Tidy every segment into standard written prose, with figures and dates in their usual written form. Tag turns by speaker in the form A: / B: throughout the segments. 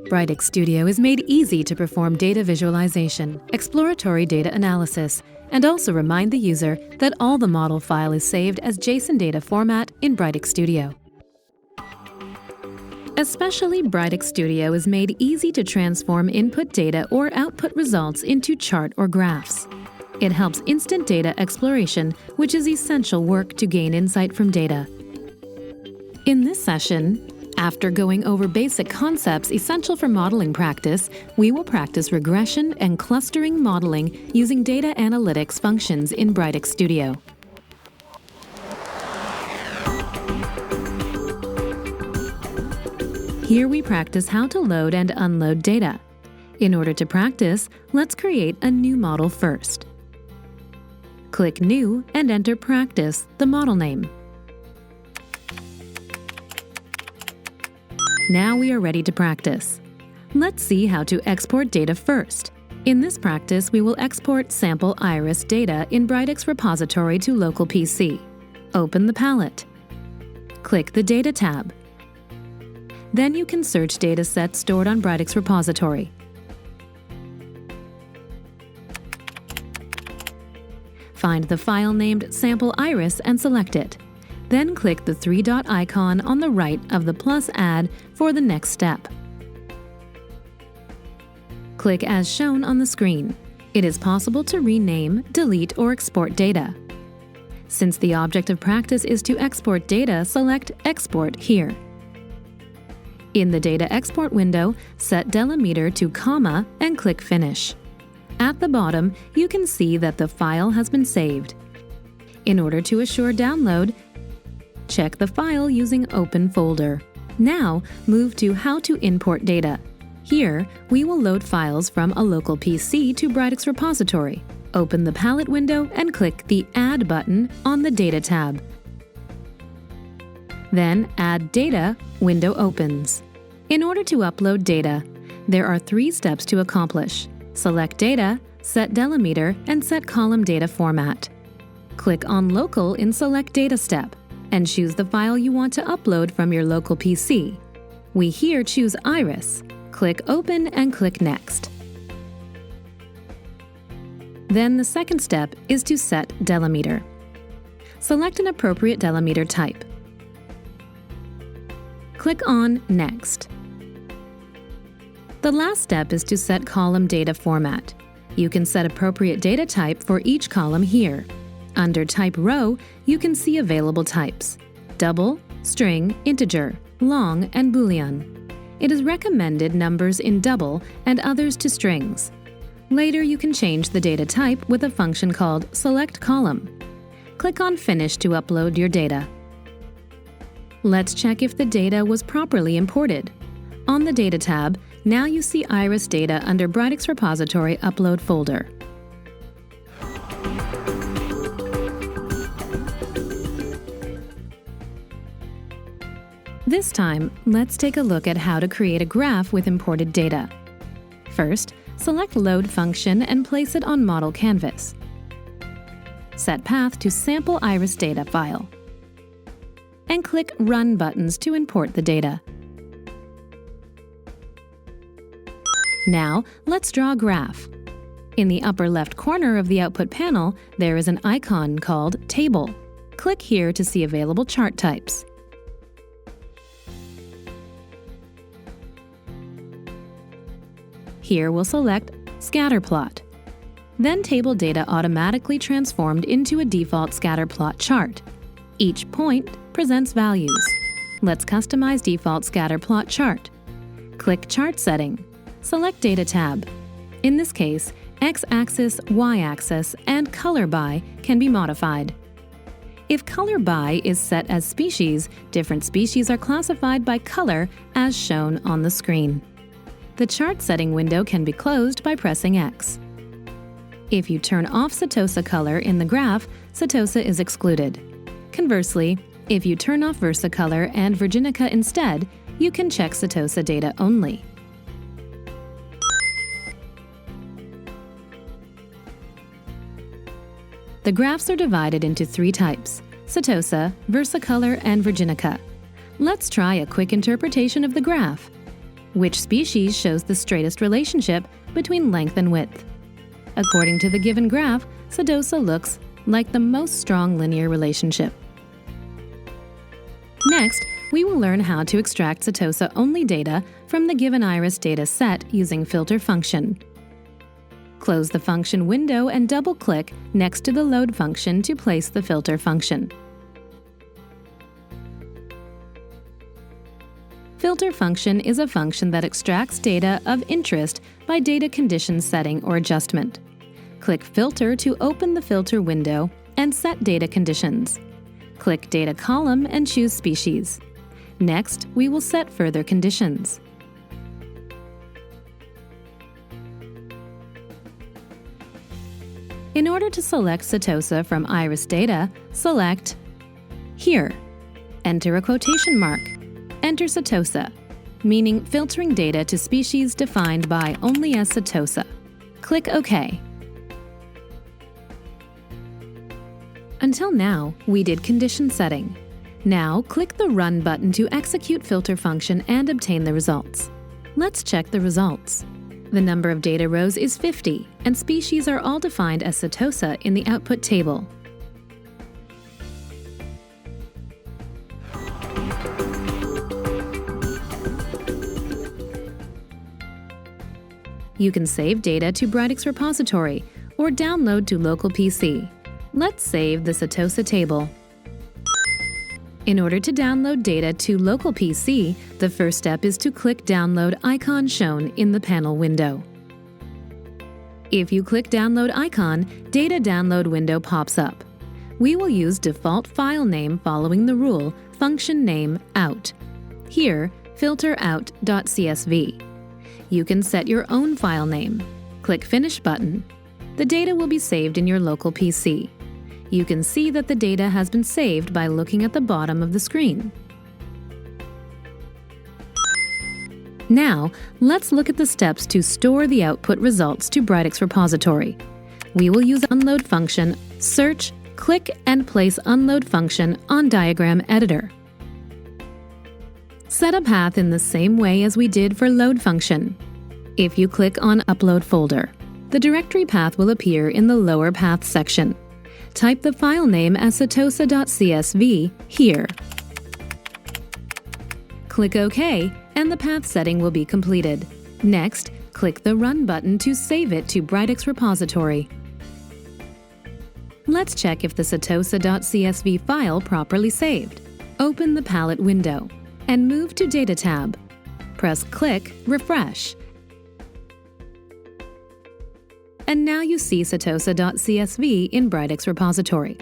A: Brightics Studio is made easy to perform data visualization, exploratory data analysis, and also remind the user that all the model file is saved as JSON data format in Brightics Studio. Especially Brightics Studio is made easy to transform input data or output results into chart or graphs. It helps instant data exploration, which is essential work to gain insight from data. In this session, after going over basic concepts essential for modeling practice, we will practice regression and clustering modeling using data analytics functions in Brightics Studio. Here we practice how to load and unload data. In order to practice, let's create a new model first. Click New and enter Practice, the model name. Now we are ready to practice. Let's see how to export data first. In this practice, we will export sample iris data in Brightics repository to local PC. Open the palette. Click the Data tab. Then you can search datasets stored on Brightics repository. Find the file named Sample Iris and select it. Then click the three-dot icon on the right of the plus add for the next step. Click as shown on the screen. It is possible to rename, delete, or export data. Since the object of practice is to export data, select Export here. In the Data Export window, set delimiter to comma and click Finish. At the bottom, you can see that the file has been saved. In order to assure download, check the file using Open Folder. Now, move to How to import data. Here, we will load files from a local PC to Brightics repository. Open the palette window and click the Add button on the Data tab. Then, Add Data window opens. In order to upload data, there are 3 steps to accomplish. Select Data, set delimiter, and set column data format. Click on Local in Select Data step and choose the file you want to upload from your local PC. We here choose Iris. Click Open and click Next. Then the second step is to set delimiter. Select an appropriate delimiter type. Click on Next. The last step is to set column data format. You can set appropriate data type for each column here. Under Type Row, you can see available types: double, string, integer, long, and Boolean. It is recommended numbers in double and others to strings. Later, you can change the data type with a function called Select Column. Click on Finish to upload your data. Let's check if the data was properly imported. On the Data tab, now you see Iris data under Brightics repository Upload folder. This time, let's take a look at how to create a graph with imported data. First, select Load function and place it on Model Canvas. Set path to Sample Iris data file. And click Run buttons to import the data. Now, let's draw a graph. In the upper left corner of the output panel, there is an icon called Table. Click here to see available chart types. Here we'll select Scatter Plot. Then table data automatically transformed into a default scatter plot chart. Each point presents values. Let's customize default scatter plot chart. Click Chart Setting. Select Data tab. In this case, X-axis, Y-axis, and Color By can be modified. If Color By is set as species, different species are classified by color as shown on the screen. The chart setting window can be closed by pressing X. If you turn off Setosa color in the graph, Setosa is excluded. Conversely, if you turn off Versacolor and Virginica instead, you can check Setosa data only. The graphs are divided into 3 types: Setosa, versicolor, and virginica. Let's try a quick interpretation of the graph. Which species shows the straightest relationship between length and width? According to the given graph, Setosa looks like the most strong linear relationship. Next, we will learn how to extract Setosa-only data from the given iris data set using filter function. Close the function window and double-click next to the load function to place the filter function. Filter function is a function that extracts data of interest by data condition setting or adjustment. Click Filter to open the filter window and set data conditions. Click Data column and choose Species. Next, we will set further conditions. In order to select Setosa from iris data, select Here. Enter a quotation mark. Enter Setosa, meaning filtering data to species defined by only as Setosa. Click OK. Until now, we did condition setting. Now, click the Run button to execute filter function and obtain the results. Let's check the results. The number of data rows is 50, and species are all defined as Setosa in the output table. You can save data to Brightics repository or download to local PC. Let's save the Setosa table. In order to download data to local PC, the first step is to click Download icon shown in the panel window. If you click Download icon, Data Download window pops up. We will use default file name following the rule function name out. Here, filter out.csv. You can set your own file name. Click Finish button. The data will be saved in your local PC. You can see that the data has been saved by looking at the bottom of the screen. Now, let's look at the steps to store the output results to Brightics repository. We will use Unload function, search, click and place Unload function on Diagram Editor. Set a path in the same way as we did for Load function. If you click on Upload folder, the directory path will appear in the lower path section. Type the file name as setosa.csv here. Click OK, and the path setting will be completed. Next, click the Run button to save it to Brightics repository. Let's check if the setosa.csv file properly saved. Open the palette window and move to Data tab. Press Click Refresh. And now you see setosa.csv in Brightics repository.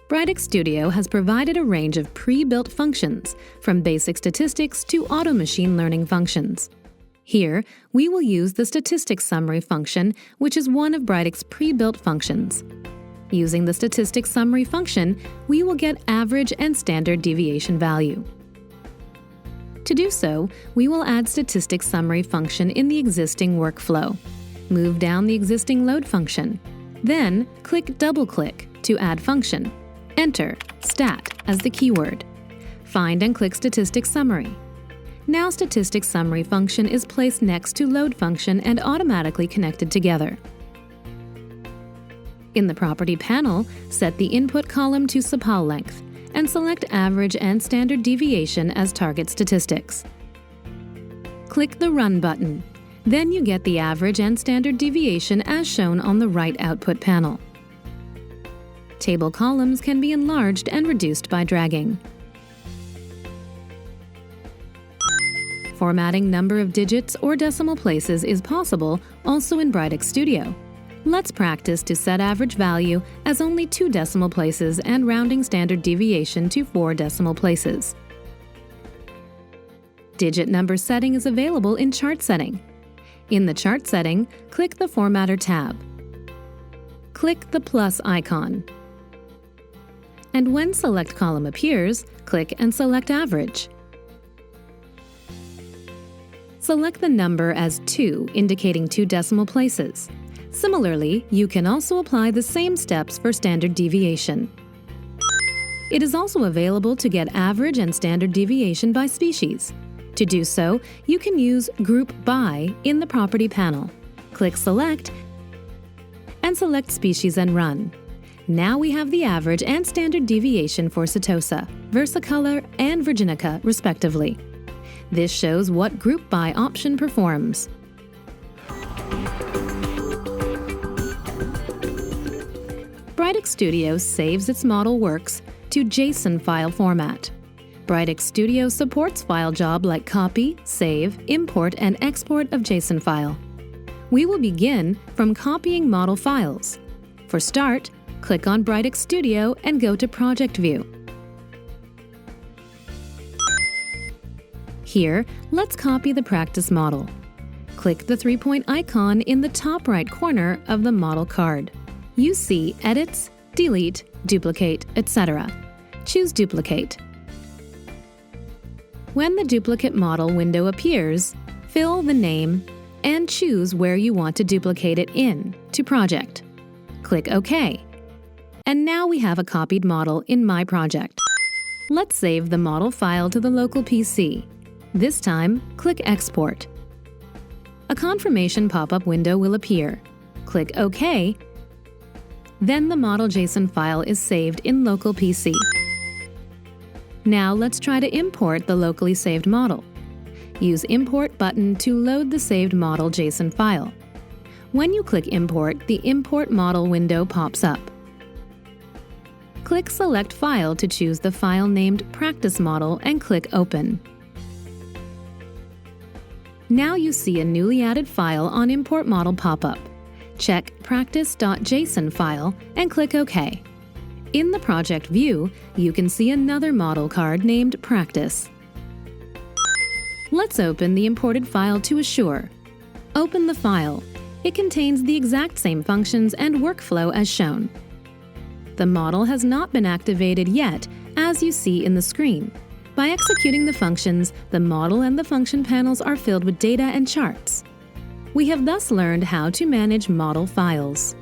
A: Brightics Studio has provided a range of pre-built functions, from basic statistics to auto machine learning functions. Here, we will use the statistics summary function, which is one of Brightics' pre-built functions. Using the statistics summary function, we will get average and standard deviation value. To do so, we will add statistics summary function in the existing workflow. Move down the existing load function. Then, double-click to add function. Enter stat as the keyword. Find and click statistics summary. Now statistics summary function is placed next to load function and automatically connected together. In the property panel, set the input column to Sapal length and select average and standard deviation as target statistics. Click the Run button. Then you get the average and standard deviation as shown on the right output panel. Table columns can be enlarged and reduced by dragging. Formatting number of digits or decimal places is possible also in Brightics Studio. Let's practice to set average value as only 2 decimal places and rounding standard deviation to 4 decimal places. Digit number setting is available in Chart Setting. In the Chart Setting, click the Formatter tab. Click the plus icon. And when Select Column appears, click and select Average. Select the number as 2, indicating 2 decimal places. Similarly, you can also apply the same steps for standard deviation. It is also available to get average and standard deviation by species. To do so, you can use Group By in the Property panel. Click Select and select Species and run. Now we have the average and standard deviation for Setosa, Versicolor, and Virginica, respectively. This shows what Group By option performs. Brightics Studio saves its model works to JSON file format. Brightics Studio supports file job like copy, save, import, and export of JSON file. We will begin from copying model files. For start, click on Brightics Studio and go to Project View. Here, let's copy the practice model. Click the three-point icon in the top right corner of the model card. You see Edits, Delete, Duplicate, etc. Choose Duplicate. When the duplicate model window appears, fill the name and choose where you want to duplicate it in to Project. Click OK. And now we have a copied model in My Project. Let's save the model file to the local PC. This time, click Export. A confirmation pop-up window will appear. Click OK. Then the model JSON file is saved in local PC. Now let's try to import the locally saved model. Use Import button to load the saved model JSON file. When you click Import, the Import Model window pops up. Click Select File to choose the file named Practice Model and click Open. Now you see a newly added file on Import Model pop-up. Check Practice.json file and click OK. In the project view, you can see another model card named Practice. Let's open the imported file to assure. Open the file. It contains the exact same functions and workflow as shown. The model has not been activated yet, as you see in the screen. By executing the functions, the model and the function panels are filled with data and charts. We have thus learned how to manage model files.